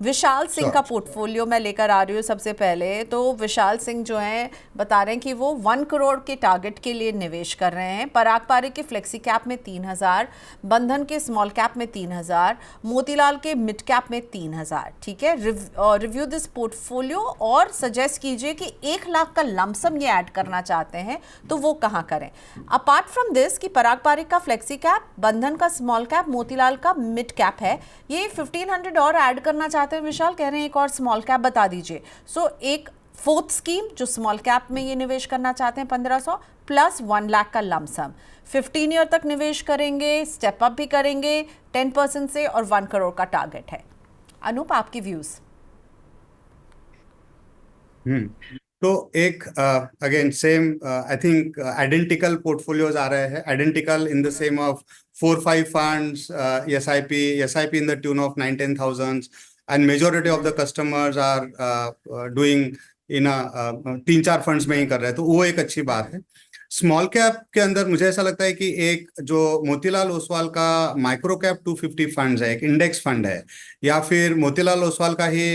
विशाल सिंह का sure. Portfolio मैं लेकर आ रही हूँ। सबसे पहले तो विशाल सिंह जो हैं बता रहे हैं कि वो 1 करोड़ के टारगेट के लिए निवेश कर रहे हैं। पराग पारिक के फ्लेक्सी कैप में 3,000, बंधन के स्मॉल कैप में 3,000, मोतीलाल के मिड कैप में 3,000। ठीक है, रिव्यू दिस पोर्टफोलियो और सजेस्ट कीजिए कि 1 लाख का लमसम ये ऐड करना चाहते हैं तो वो कहाँ करें। अपार्ट फ्रॉम दिस कि पराग पारिक का फ्लेक्सी कैप, बंधन का स्मॉल कैप, मोतीलाल का मिड कैप है, ये 1,500 और ऐड करना चाहते हैं। विशाल कह रहे हैं एक और स्मॉल कैप बता दीजिए। सो एक फोर्थ स्कीम जो स्मॉल कैप में ये निवेश करना चाहते हैं 1,500 प्लस 1 लाख का लमसम, 15 ईयर तक निवेश करेंगे, स्टेप अप भी करेंगे 10% से, और 1 करोड़ का टारगेट है। अनूप, आपकी व्यूज। तो एक again same I think identical portfolios आ रहे हैं, identical in the same of 4-5 funds, S I P in the tune of 9-10,000, and majority of the customers are doing in 3-4 funds में ही कर रहे हैं, तो वो एक अच्छी बात है। स्मॉल कैप के अंदर मुझे ऐसा लगता है कि एक जो मोतीलाल ओसवाल का माइक्रो कैप 250 फंड्स है, एक इंडेक्स फंड है, या फिर मोतीलाल ओसवाल का ही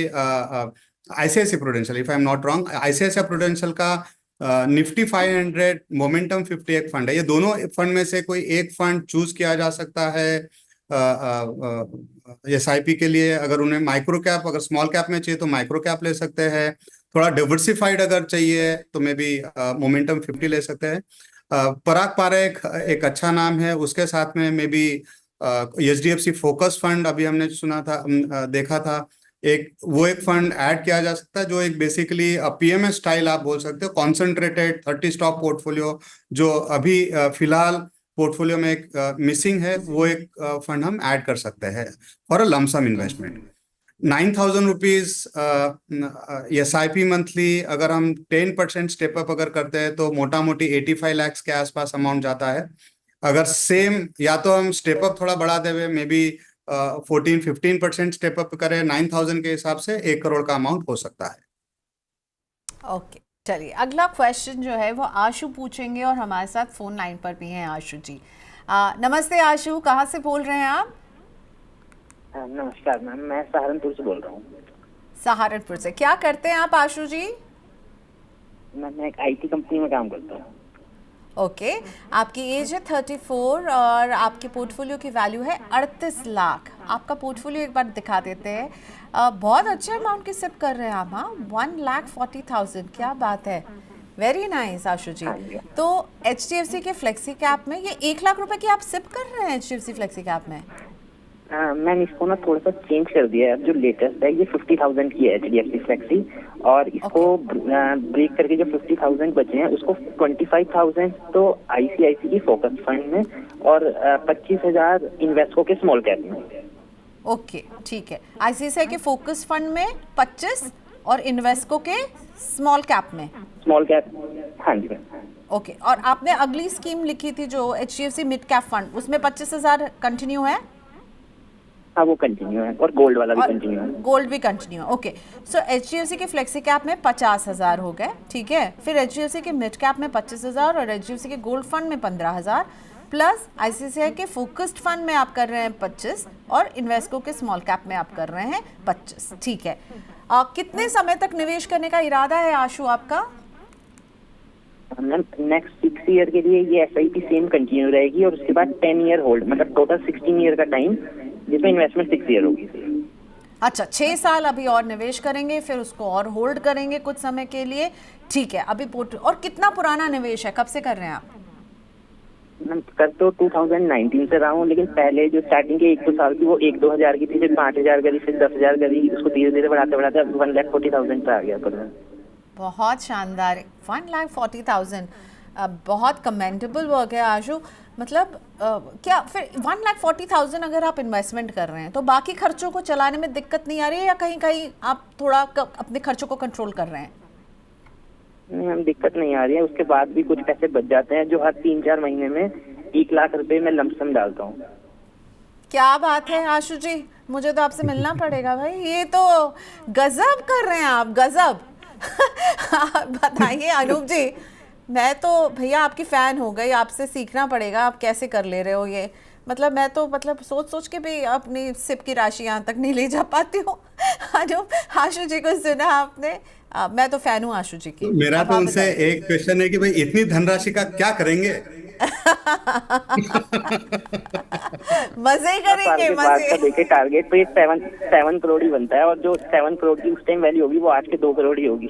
ICIC Prudential, if I am not wrong, ICIC Prudential का निफ्टी 500 मोमेंटम 50 एक फंड है। ये दोनों फंड में से कोई एक फंड चूज किया जा सकता है एसआईपी के लिए। अगर उन्हें माइक्रो कैप, अगर स्मॉल कैप में चाहिए तो माइक्रो कैप ले सकते हैं, थोड़ा डिवर्सिफाइड अगर चाहिए तो मे बी मोमेंटम 50 ले सकते हैं। पराग पारेख एक अच्छा नाम है, उसके साथ में may be HDFC focus fund अभी हमने सुना था, देखा था, एक फंड ऐड किया जा सकता है जो एक बेसिकली पीएमएस स्टाइल आप बोल सकते हो, कॉन्सेंट्रेटेड 30 स्टॉक पोर्टफोलियो, जो अभी फिलहाल पोर्टफोलियो में एक मिसिंग है, वो एक फंड हम ऐड कर सकते हैं for a lump sum investment. 9,000 rupees S I P monthly, अगर हम 10% स्टेप अप अगर करते हैं तो मोटा मोटी 85 लैक्स के आसपास अमाउंट जाता है। अगर सेम, या तो हम स्टेप अप थोड़ा बढ़ा देवे, मे बी 14-15% स्टेप अप करें 9,000 के हिसाब से 1 करोड़ का अमाउंट हो सकता है। ओके, चलिए अगला क्वेश्चन जो है वो आशु पूछेंगे और हमारे साथ फोन लाइन पर भी हैं आशु जी। नमस्ते आशु, कहाँ से बोल रहे हैं आप? नमस्कार मैम, मैं सहारनपुर से बोल रहा हूँ। सहारनपुर से, क्या करते हैं आप आशु जी? मैं एक आईटी कंपनी में काम करता हूँ। ओके, आपकी एज है 34 और आपके पोर्टफोलियो की वैल्यू है 38 लाख। आपका पोर्टफोलियो एक बार दिखा देते हैं। बहुत अच्छे अमाउंट की सिप कर रहे हैं आप। हाँ, 1,40,000, क्या बात है, वेरी नाइस आशु जी। हाँ जी। तो एचडीएफसी के फ्लेक्सी कैप में ये 1 लाख रुपए की आप सिप कर रहे हैं एचडीएफसी फ्लेक्सी कैप में? मैंने इसको ना थोड़ा सा चेंज कर दिया है। जो लेटेस्ट है ये 50,000 की है एचडीएफसी फ्लेक्सी, और इसको ब्रेक करके जो 50,000 बचे हैं उसको 25,000 तो आईसीआईसी की फोकस फंड में और 25,000 इन्वेस्को के स्मॉल कैप में। ओके, ठीक है। आईसीआईसीआई के फोकस फंड में 25 और इन्वेस्को के स्मॉल कैप में स्मॉल कैप, हाँ जी। ओके, और आपने अगली स्कीम लिखी थी जो एचडीएफसी मिड कैप फंड, उसमें 25,000 कंटिन्यू है? हाँ, वो कंटिन्यू है, और गोल्ड वाला भी कंटिन्यू है। गोल्ड भी कंटिन्यू है। ओके, सो एचडीएफसी के फ्लेक्सी कैप में 50,000 हो गए, ठीक है। फिर एचडीएफसी के मिड कैप में 25,000 और एचडीएफसी के गोल्ड फंड में 15,000, प्लस आईसीआईसीआई के फोकस्ड फंड में आप कर रहे हैं 25 और इन्वेस्को के स्मॉल कैप में आप कर रहे हैं 25, ठीक है। कितने समय तक निवेश करने का इरादा है आशु आपका? मैम, नेक्स्ट 6 ईयर के लिए ये एसआईपी सेम कंटिन्यू रहेगी, और उसके बाद 10 ईयर होल्ड, मतलब टोटल 16 ईयर का टाइम, जिसमें इन्वेस्टमेंट 6 ईयर होगी। अच्छा, 6 साल अभी और निवेश करेंगे, फिर उसको और होल्ड करेंगे कुछ समय के लिए, ठीक है। अभी और कितना पुराना निवेश है, कब से कर रहे हैं आप? मैं कर तो 2019 से रहा हूँ, लेकिन पहले जो स्टार्टिंग के 1-2 साल की वो 1-2 हजार की थी, फिर 5,000 करी, फिर 10,000 करी, उसको धीरे धीरे बढ़ाते बढ़ाते 1,40,000 पे आ गया पर। बहुत शानदार, 1,40,000, बहुत कमेंडेबल वर्क है आशु। मतलब क्या फिर 1,40,000 अगर आप इन्वेस्टमेंट कर रहे हैं तो बाकी खर्चों को चलाने में दिक्कत नहीं आ रही है, या कहीं कहीं आप थोड़ा अपने खर्चों को कंट्रोल कर रहे हैं? नहीं, हम दिक्कत नहीं आ रही है। उसके बाद भी कुछ पैसे बच जाते हैं, जो हर 3-4 महीने में 1 लाख रुपए में लमसम डालता हूँ। क्या बात है आशु जी, मुझे तो आपसे मिलना पड़ेगा भाई, ये तो गजब कर रहे हैं आप, गजब। बताइए अनूप जी, मैं तो भैया आपकी फ़ैन हो गई, आपसे सीखना पड़ेगा आप कैसे कर ले रहे हो ये। मतलब मैं तो मतलब सोच सोच के भी अपनी सिप की राशि यहाँ तक नहीं ले जा पाती हूँ। आशु जी को सुना आपने। मैं तो फैन हूँ आशु जी की। मेरा अब तो आप उनसे बताइए। एक क्वेश्चन है कि भाई इतनी धनराशि का क्या करेंगे? मजे ही 10 साल करेंगे के बाद मजे। का देखे टारगेट तो ये 7 करोड़ ही बनता है, और जो 7 करोड़ की उस टाइम वैल्यू होगी वो आज के 2 करोड़ ही होगी।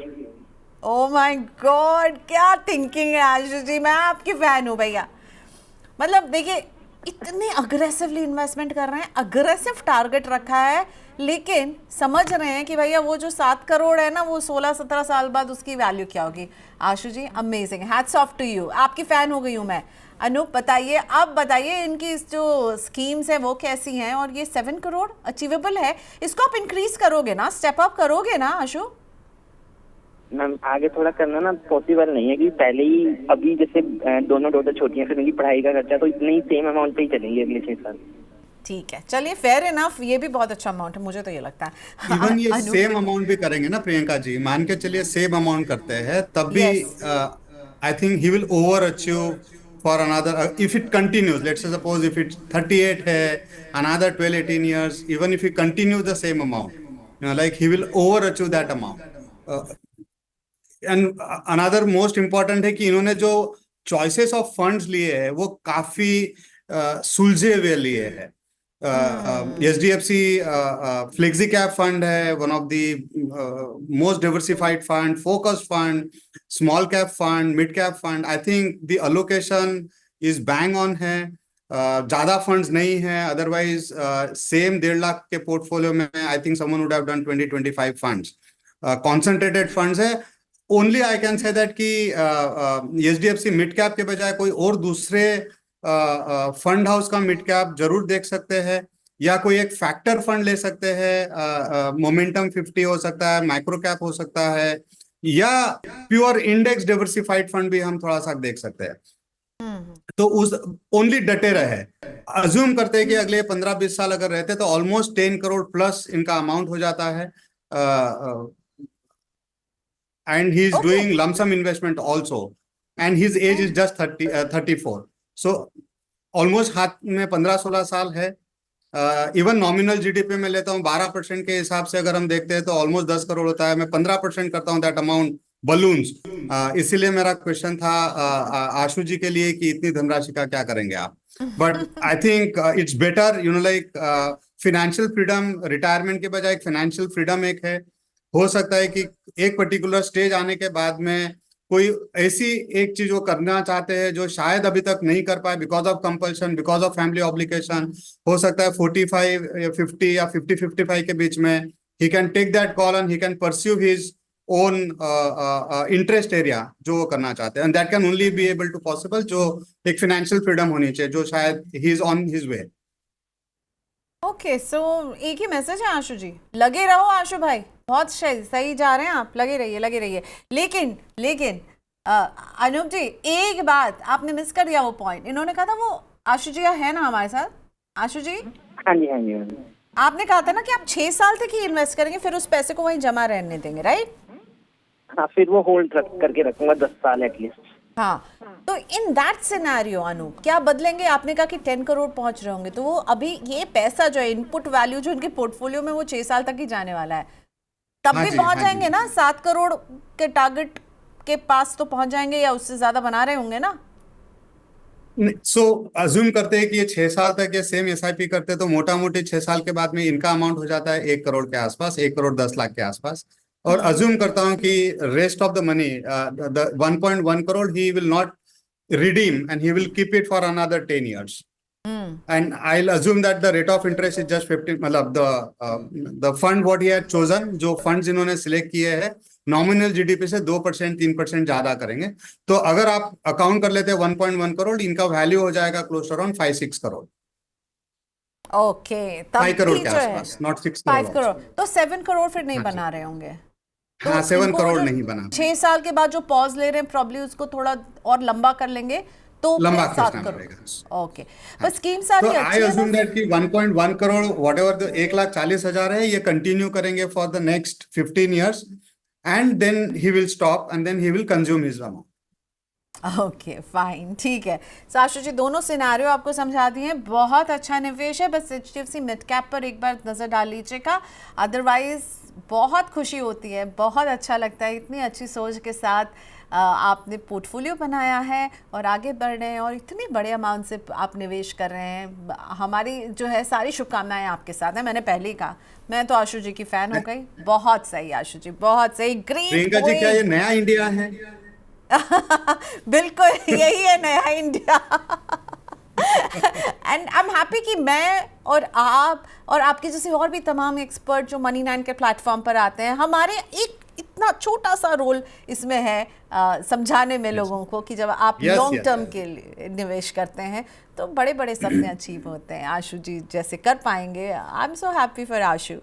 ओ माय गॉड, क्या थिंकिंग है आशु जी, मैं आपकी फैन हूँ भैया। मतलब देखिए, इतने अग्रेसिवली इन्वेस्टमेंट कर रहे हैं, अग्रेसिव टारगेट रखा है, लेकिन समझ रहे हैं कि भैया वो जो 7 करोड़ है ना, वो 16-17 साल बाद उसकी वैल्यू क्या होगी। Ashu ji amazing, hats off to you, आपकी फैन हो गई हूँ मैं। अनूप बताइए, अब बताइए इनकी इस जो स्कीम्स हैं वो कैसी हैं, और ये 7 करोड़ अचीवेबल है? इसको आप इंक्रीज करोगे ना, स्टेप अप करोगे ना आशु? मैम आगे थोड़ा करना ना पॉसिबल नहीं है, कि पहले ही अभी जैसे दोनों डॉटर छोटी हैं, फिर उनकी पढ़ाई का खर्चा, तो इतने ही सेम अमाउंट पे ही चलेंगे अगले 6 साल। ठीक है, चलिए, फेयर इनफ, ये भी बहुत अच्छा अमाउंट है, मुझे तो ये लगता है। इवन ये अनूप सेम अमाउंट भी करेंगे ना प्रियंका जी, मान के चलिए सेम अमाउंट करते हैं, तब भी yes. I think he will over achieve for another, if it continues, let's say suppose if it 38 है, another 12-18 years, even if he continue the same amount, like he will over achieve that amount. And another most important है कि इन्होंने जो choices of funds लिए हैं वो काफी सुलझे हुए लिए हैं। HDFC फ्लेक्सी कैप फंड है, one of the most diversified fund, focus fund, small cap fund, mid cap fund. I think the allocation is bang on है। ज्यादा फंड्स नहीं है, अदरवाइज सेम 1.5 लाख के पोर्टफोलियो में I think someone would have done 20-25 funds. Concentrated funds है। Only I can say that कि HDFC mid cap के बजाय कोई और दूसरे फंड हाउस का मिड कैप जरूर देख सकते हैं, या कोई एक फैक्टर फंड ले सकते हैं। मोमेंटम 50 हो सकता है, माइक्रो कैप हो सकता है, या प्योर इंडेक्स डिवर्सिफाइड फंड भी हम थोड़ा सा देख सकते हैं। तो उस ओनली डटे रहे, अज्यूम करते हैं कि अगले 15-20 साल अगर रहते तो ऑलमोस्ट 10 करोड़ प्लस इनका अमाउंट हो जाता है। And he is doing lump sum investment also, and his age is just 34, so almost हाथ में 15-16 साल है। इवन नॉमिनल जीडीपी में लेता हूँ 12% के हिसाब से अगर हम देखते हैं तो ऑलमोस्ट 10 करोड़ होता है। मैं 15% करता हूँ, दैट अमाउंट बलून्स। इसीलिए मेरा क्वेश्चन था आशु जी के लिए कि इतनी धनराशि का क्या करेंगे आप। But I think it's better, like financial freedom, retirement के बजाय एक फाइनेंशियल फ्रीडम एक है। हो सकता है कि एक पर्टिकुलर स्टेज आने के बाद में कोई ऐसी एक चीज वो करना चाहते हैं जो शायद अभी तक नहीं कर पाए, because of compulsion, because of family obligation. हो सकता है 45 या 50 या 50-55 के बीच में he can take that call and he can pursue his own interest area जो वो करना चाहते हैं, and that can only be able to possible, जो एक फाइनेंशियल फ्रीडम होनी चाहिए, जो शायद he is on his way. Okay, so एक ही मैसेज है आशु जी, लगे रहो आशु भाई, बहुत सही जा रहे हैं आप, लगे रहिए लगे रहिए। लेकिन अनूप जी, एक बात आपने मिस कर दिया, वो पॉइंट इन्होंने कहा था, वो आशु जी है ना हमारे साथ? आशु जी, हाँ जी, हाँ जी, हाँ जी। आपने कहा था ना कि आप 6 साल तक ही इन्वेस्ट करेंगे, फिर उस पैसे को वहीं जमा रहने देंगे, राइट? हाँ, फिर वो होल्ड करके रखूंगा 10 साल एटलीस्ट। हाँ, तो इन दैट सिनेरियो अनूप क्या बदलेंगे? आपने कहा कि 10 करोड़ पहुंच रहे होंगे, तो वो अभी ये पैसा जो है, इनपुट वैल्यू जो इनके पोर्टफोलियो में, वो 6 साल तक ही जाने वाला है, तब हाँ भी जी, पहुंच हाँ जाएंगे जी। ना 7 करोड़ के टारगेट के पास, तो पहुंच जाएंगे, या उससे ज्यादा बना रहे होंगे ना? सो अज्यूम करते हैं कि ये 6 साल तक ये सेम SIP करते तो मोटा मोटी 6 साल के बाद में इनका अमाउंट हो जाता है 1 करोड़ के आसपास, 1 करोड़ 10 लाख के आसपास। और अज्यूम करता हूं कि rest of the money, the 1.1 crore, he will not redeem and he will keep it for another 10 years. And I'll assume that the rate of interest is just 15, मतलब the fund what he had chosen, जो funds इन्होंने select किए हैं, nominal GDP से 2%, 3% ज्यादा करेंगे। तो अगर आप अकाउंट कर लेते हैं 1.1 करोड़, इनका वैल्यू हो जाएगा क्लोज अराउंड 5-6 करोड़। ओके, तब 5 करोड़ भी के जो है आसपास, नॉट 6 5 करोड़। करोड़, तो 7 करोड़ फिर नहीं हाँ जी। बना रहे होंगे? हाँ, 7 इनको करोड़ जो नहीं बना। 6 साल के बाद जो पॉज ले रहे हैं, प्रॉब्ली उसको थोड़ा और लंबा कर लेंगे, तो लंबा फिर 7 खींचना करोड़। पड़ेगा। ओके, बस स्कीम सारी तो आई अच्छी है अज्यूम बस। दैट कि 1.1 करोड़ वॉट एवर द 1,40,000 है, ये कंटिन्यू करेंगे for the next 15 years, and then he will stop and then he will consume his amount. Okay fine, ठीक है। सो आशु जी, दोनों सिनारियो आपको समझा दिए हैं, बहुत अच्छा निवेश है। बस HDFC मिड कैप पर एक बार नज़र डाल लीजिएगा, अदरवाइज बहुत खुशी होती है, बहुत अच्छा लगता है। इतनी अच्छी सोच के साथ आपने पोर्टफोलियो बनाया है और आगे बढ़ रहे हैं और इतने बड़े अमाउंट से आप निवेश कर रहे हैं। हमारी जो है सारी शुभकामनाएं आपके साथ हैं। मैंने पहले ही कहा, मैं तो आशु जी की फ़ैन हो गई। बहुत सही आशु जी, बहुत सही, ग्रेट। प्रियंका जी, क्या ये नया इंडिया है? बिल्कुल यही है नया India. And I am happy कि मैं और आप और आपके जैसे और भी तमाम एक्सपर्ट जो Money9 के प्लेटफॉर्म पर आते हैं, हमारे एक इतना छोटा सा रोल इसमें है समझाने में लोगों को कि जब आप लॉन्ग टर्म के लिए निवेश करते हैं तो बड़े बड़े सपने अचीव होते हैं। आशु जी जैसे कर पाएंगे। I am so happy for Ashu.